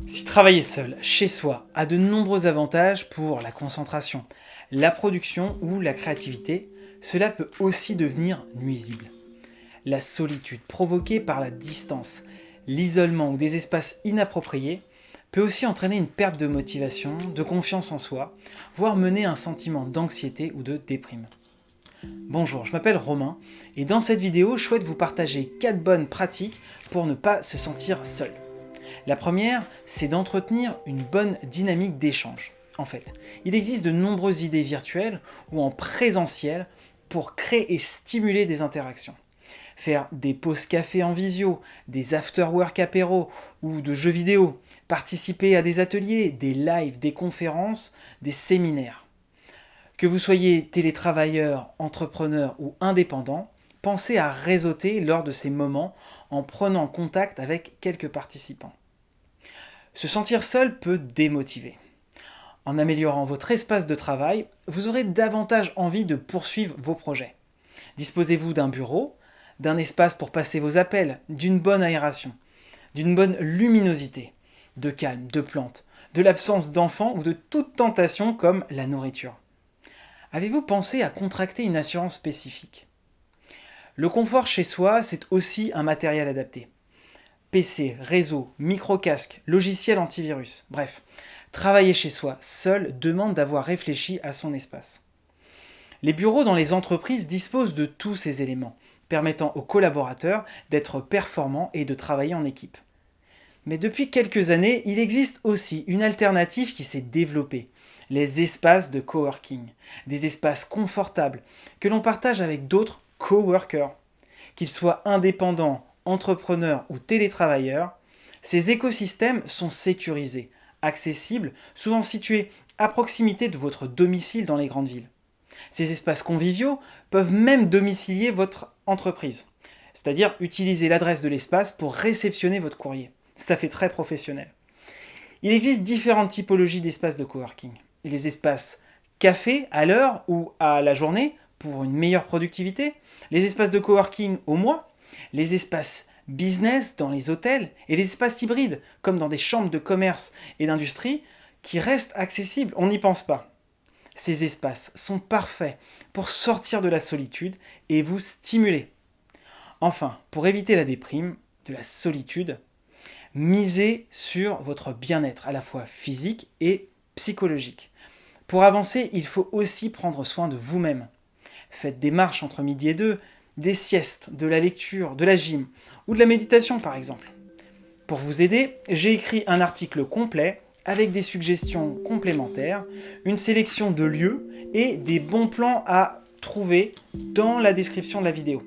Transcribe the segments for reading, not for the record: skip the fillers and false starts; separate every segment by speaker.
Speaker 1: Si travailler seul, chez soi, a de nombreux avantages pour la concentration, la production ou la créativité, cela peut aussi devenir nuisible. La solitude provoquée par la distance, l'isolement ou des espaces inappropriés peut aussi entraîner une perte de motivation, de confiance en soi, voire mener à un sentiment d'anxiété ou de déprime. Bonjour, je m'appelle Romain et dans cette vidéo, je souhaite vous partager 4 bonnes pratiques pour ne pas se sentir seul. La première, c'est d'entretenir une bonne dynamique d'échange. En fait, il existe de nombreuses idées virtuelles ou en présentiel pour créer et stimuler des interactions. Faire des pauses café en visio, des after-work apéros ou de jeux vidéo, participer à des ateliers, des lives, des conférences, des séminaires. Que vous soyez télétravailleur, entrepreneur ou indépendant, pensez à réseauter lors de ces moments en prenant contact avec quelques participants. Se sentir seul peut démotiver. En améliorant votre espace de travail, vous aurez davantage envie de poursuivre vos projets. Disposez-vous d'un bureau, d'un espace pour passer vos appels, d'une bonne aération, d'une bonne luminosité, de calme, de plantes, de l'absence d'enfants ou de toute tentation comme la nourriture. Avez-vous pensé à contracter une assurance spécifique ? Le confort chez soi, c'est aussi un matériel adapté. PC, réseau, micro-casque, logiciel antivirus, bref. Travailler chez soi seul demande d'avoir réfléchi à son espace. Les bureaux dans les entreprises disposent de tous ces éléments, permettant aux collaborateurs d'être performants et de travailler en équipe. Mais depuis quelques années, il existe aussi une alternative qui s'est développée, les espaces de coworking, des espaces confortables que l'on partage avec d'autres coworkers. Qu'ils soient indépendants, entrepreneurs ou télétravailleurs, ces écosystèmes sont sécurisés, accessibles, souvent situés à proximité de votre domicile dans les grandes villes. Ces espaces conviviaux peuvent même domicilier votre entreprise, c'est-à-dire utiliser l'adresse de l'espace pour réceptionner votre courrier. Ça fait très professionnel. Il existe différentes typologies d'espaces de coworking. Les espaces café à l'heure ou à la journée pour une meilleure productivité, les espaces de coworking au mois, les espaces business dans les hôtels et les espaces hybrides comme dans des chambres de commerce et d'industrie qui restent accessibles, on n'y pense pas. Ces espaces sont parfaits pour sortir de la solitude et vous stimuler. Enfin, pour éviter la déprime, de la solitude, misez sur votre bien-être à la fois physique et psychologique. Pour avancer, il faut aussi prendre soin de vous-même. Faites des marches entre midi et 2, des siestes, de la lecture, de la gym ou de la méditation par exemple. Pour vous aider, j'ai écrit un article complet avec des suggestions complémentaires, une sélection de lieux et des bons plans à trouver dans la description de la vidéo.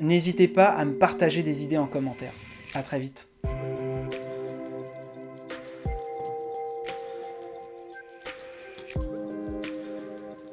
Speaker 1: N'hésitez pas à me partager des idées en commentaire. À très vite.